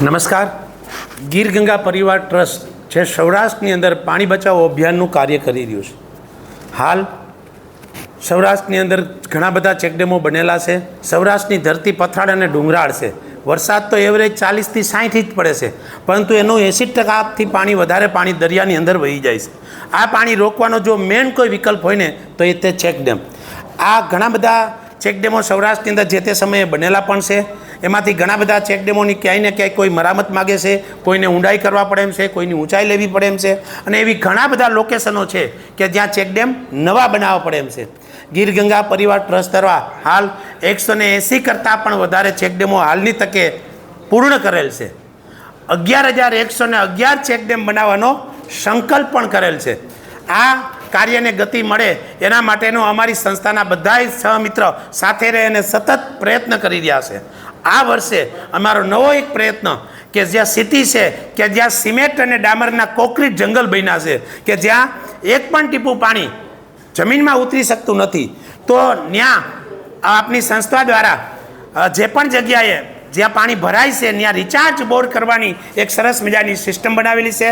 નમસ્કાર. ગીર ગંગા પરિવાર ટ્રસ્ટ જે સૌરાષ્ટ્રની અંદર પાણી બચાવો અભિયાનનું કાર્ય કરી રહ્યું છે. હાલ સૌરાષ્ટ્રની અંદર ઘણા બધા ચેકડેમો બનેલા છે. સૌરાષ્ટ્રની ધરતી પથરાળ અને ડુંગરાળ છે. વરસાદ તો એવરેજ 40થી 60 ઇંચ પડે છે, પરંતુ એનું 80%થી પાણી વધારે પાણી દરિયાની અંદર વહી જાય છે. આ પાણી રોકવાનો જો મેન કોઈ વિકલ્પ હોય ને તો એ તે ચેકડેમ. આ ઘણા બધા ચેકડેમો સૌરાષ્ટ્રની અંદર જે તે સમયે બનેલા પણ છે. એમાંથી ઘણા બધા ચેકડેમોની ક્યાંય ને ક્યાંય કોઈ મરામત માગે છે, કોઈને ઊંડાઈ કરવા પડે એમ છે, કોઈની ઊંચાઈ લેવી પડે એમ છે, અને એવી ઘણા બધા લોકેશનો છે કે જ્યાં ચેકડેમ નવા બનાવવા પડે એમ છે. ગીર ગંગા પરિવાર ટ્રસ્ટ દ્વારા હાલ 180 કરતાં પણ વધારે ચેકડેમો હાલની તકે પૂર્ણ કરેલ છે. 11,111 ચેકડેમ બનાવવાનો સંકલ્પ પણ કરેલ છે. આ કાર્યને ગતિ મળે એના માટેનો અમારી સંસ્થાના બધાય સહમિત્ર સાથે રહી અને સતત પ્રયત્ન કરી રહ્યા છે. આ વર્ષે અમારો નવો એક પ્રયત્ન કે જ્યાં સિટી છે કે જ્યાં સિમેન્ટ અને ડામરના કોન્ક્રીટ જંગલ બન્યા છે, કે જ્યાં એક પણ ટીપું પાણી જમીનમાં ઉતરી શકતું નથી, તો ત્યાં આપની સંસ્થા દ્વારા જે પણ જગ્યાએ જ્યાં પાણી ભરાય છે ત્યાં રિચાર્જ બોર કરવાની એક સરસ મજાની સિસ્ટમ બનાવેલી છે.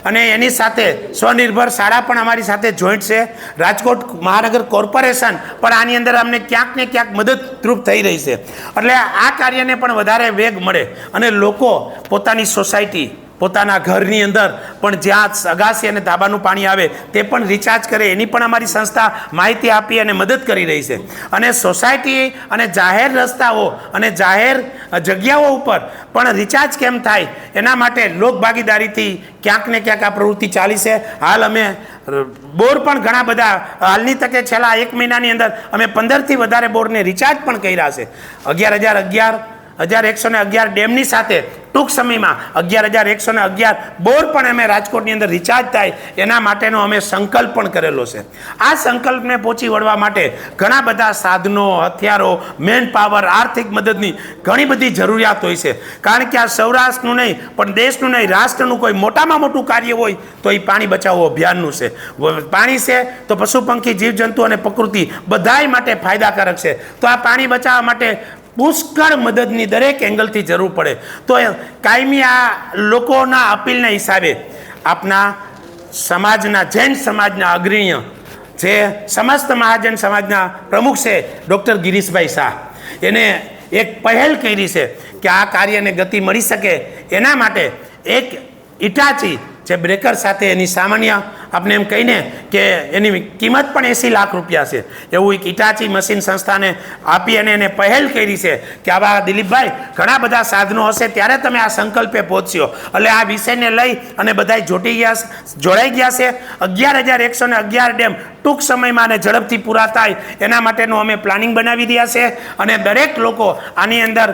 અને એની સાથે સ્વનિર્ભર શાળા પણ અમારી સાથે જોઈન્ટ છે. રાજકોટ મહાનગર કોર્પોરેશન પણ આની અંદર અમને ક્યાંક ને ક્યાંક મદદરૂપ થઈ રહી છે. એટલે આ કાર્યને પણ વધારે વેગ મળે અને લોકો પોતાની સોસાયટી, પોતાના ઘરની અંદર પણ જ્યાં અગાસી અને ધાબાનું પાણી આવે તે પણ રિચાર્જ કરે, એની પણ અમારી સંસ્થા માહિતી આપી અને મદદ કરી રહી છે. અને સોસાયટી અને જાહેર રસ્તાઓ અને જાહેર જગ્યાઓ ઉપર પણ રિચાર્જ કેમ થાય એના માટે લોકભાગીદારીથી ક્યાંક ને ક્યાંક આ પ્રવૃત્તિ ચાલી છે. હાલ અમે બોર પણ ઘણા બધા હાલની તકે છેલ્લા 1 મહિનાની અંદર અમે 15થી વધારે બોરને રિચાર્જ પણ કર્યા છે. 11,111 ડેમની સાથે ટૂંક સમયમાં 11,111 બોર પણ અમે રાજકોટની અંદર રિચાર્જ થાય એના માટેનો અમે સંકલ્પ પણ કરેલો છે. આ સંકલ્પને પહોંચી વળવા માટે ઘણા બધા સાધનો, હથિયારો, મેન પાવર, આર્થિક મદદની ઘણી બધી જરૂરિયાત હોય છે. કારણ કે આ સૌરાષ્ટ્રનું નહીં પણ દેશનું નહીં, રાષ્ટ્રનું કોઈ મોટામાં મોટું કાર્ય હોય તો એ પાણી બચાવો અભિયાનનું છે. પાણી છે તો પશુ પંખી, જીવજંતુ અને પ્રકૃતિ બધાય માટે ફાયદાકારક છે. તો આ પાણી બચાવવા માટે પુષ્કળ મદદની દરેક એંગલથી જરૂર પડે. તો કાયમી આ લોકોના અપીલના હિસાબે આપના સમાજના, જૈન સમાજના અગ્રણીય જે સમસ્ત મહાજન સમાજના પ્રમુખ છે ડૉક્ટર ગિરીશભાઈ શાહ, એને એક પહેલ કરી છે કે આ કાર્યને ગતિ મળી શકે એના માટે એક ઇટાચી જે બ્રેકર સાથે એની સામાન્ય આપણે એમ કહીને કે એની કિંમત પણ 80 લાખ રૂપિયા છે એવું એક ઇટાચી મશીન સંસ્થાને આપી અને એને પહેલ કરી છે કે આવા દિલીપભાઈ ઘણા બધા સાધનો હશે ત્યારે તમે આ સંકલ્પે પહોંચ્યો. એટલે આ વિષયને લઈ અને બધાય જોડાઈ ગયા છે. 11,111 ડેમ ટૂંક સમયમાં અને ઝડપથી પૂરા થાય એના માટેનું અમે પ્લાનિંગ બનાવી રહ્યા છે. અને દરેક લોકો આની અંદર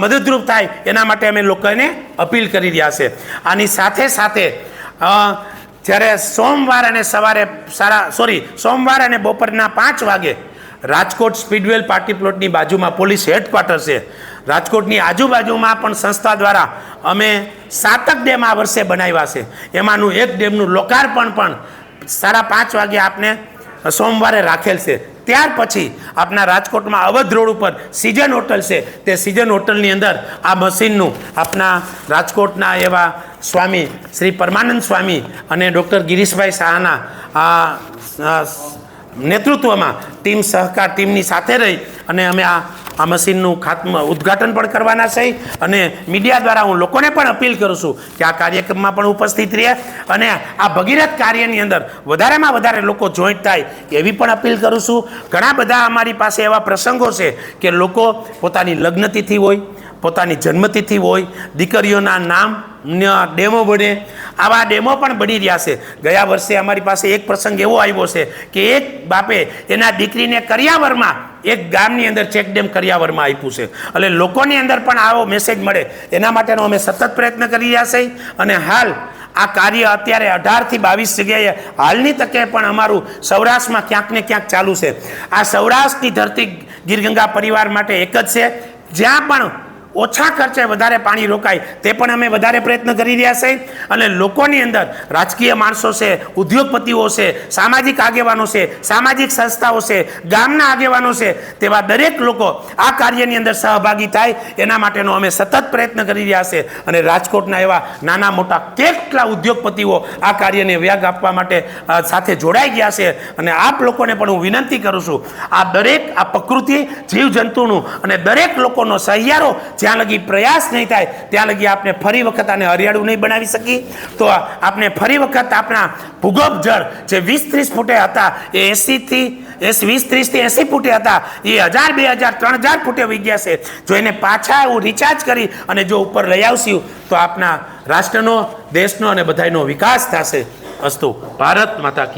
મદદરૂપ થાય એના માટે અમે લોકોને અપીલ કરી રહ્યા છે. આની સાથે સાથે જ્યારે સોમવાર અને બપોરના 5 વાગે રાજકોટ સ્પીડવેલ પાર્ટી પ્લોટની બાજુમાં પોલીસ હેડક્વાર્ટર છે. રાજકોટની આજુબાજુમાં પણ સંસ્થા દ્વારા અમે 7 ડેમ આ વર્ષે બનાવ્યા છે. એમાંનું એક ડેમનું લોકાર્પણ પણ 5:30 વાગે આપને સોમવારે રાખેલ છે. ત્યાર પછી આપણા રાજકોટમાં અવધ રોડ ઉપર સિઝન હોટલ છે, તે સિઝન હોટલની અંદર આ મશીનનું આપણા રાજકોટના એવા સ્વામી શ્રી પરમાનંદ સ્વામી અને ડૉક્ટર ગિરીશભાઈ શાહના નેતૃત્વમાં ટીમની સાથે રહી અને અમે આ મશીનનું ઉદ્ઘાટન પણ કરવાના છે. અને મીડિયા દ્વારા હું લોકોને પણ અપીલ કરું છું કે આ કાર્યક્રમમાં પણ ઉપસ્થિત રહે અને આ ભગીરથ કાર્યની અંદર વધારેમાં વધારે લોકો જોઈન્ટ થાય એવી પણ અપીલ કરું છું. ઘણા બધા અમારી પાસે એવા પ્રસંગો છે કે લોકો પોતાની લગ્નતિથિ હોય, પોતાની જન્મતિથિ હોય, દીકરીઓના નામ ડેમો બને, આવા ડેમો પણ બની રહ્યા છે. ગયા વર્ષે અમારી પાસે એક પ્રસંગ એવો આવ્યો છે કે એક બાપે એના દીકરીને કરિયાવરમાં એક ગામની અંદર ચેકડેમ કરિયાવરમાં આપ્યું છે. એટલે લોકોની અંદર પણ આવો મેસેજ મળે એના માટેનો અમે સતત પ્રયત્ન કરી રહ્યા છીએ. અને હાલ આ કાર્ય અત્યારે 18થી 22 જગ્યાએ હાલની તકે પણ અમારું સૌરાષ્ટ્રમાં ક્યાંક ને ક્યાંક ચાલુ છે. આ સૌરાષ્ટ્રની ધરતી ગીર ગંગા પરિવાર માટે એક જ છે. જ્યાં પણ ઓછા ખર્ચે વધારે પાણી રોકાય તે પણ અમે વધારે પ્રયત્ન કરી રહ્યા છે. અને લોકોની અંદર રાજકીય માણસો છે, ઉદ્યોગપતિઓ છે, સામાજિક આગેવાનો છે, સામાજિક સંસ્થાઓ છે, ગામના આગેવાનો છે, તેવા દરેક લોકો આ કાર્યની અંદર સહભાગી થાય એના માટેનો અમે સતત પ્રયત્ન કરી રહ્યા છે. અને રાજકોટના એવા નાના મોટા કેટલા ઉદ્યોગપતિઓ આ કાર્યને વ્યાગ આપવા માટે સાથે જોડાઈ ગયા છે. અને આપ લોકોને પણ હું વિનંતી કરું છું, આ દરેક આ પ્રકૃતિ જીવજંતુનું અને દરેક લોકોનો સહિયારો જ્યાં લગી પ્રયાસ નહીં થાય ત્યાં લગી આપણે ફરી વખત આને હરિયાળું નહીં બનાવી શકીએ. તો આપણે ફરી વખત આપણા ભૂગર્ભ જળ જે 20-30 ફૂટે હતા એ 20-30 થી 80 ફૂટે હતા, એ 1000, 2000, 3000 ફૂટે વહી ગયા છે. જો એને પાછા એવું રિચાર્જ કરી અને જો ઉપર લઈ આવશું તો આપણા રાષ્ટ્રનો, દેશનો અને બધાનો વિકાસ થશે. અસ્તુ. ભારત માતા કી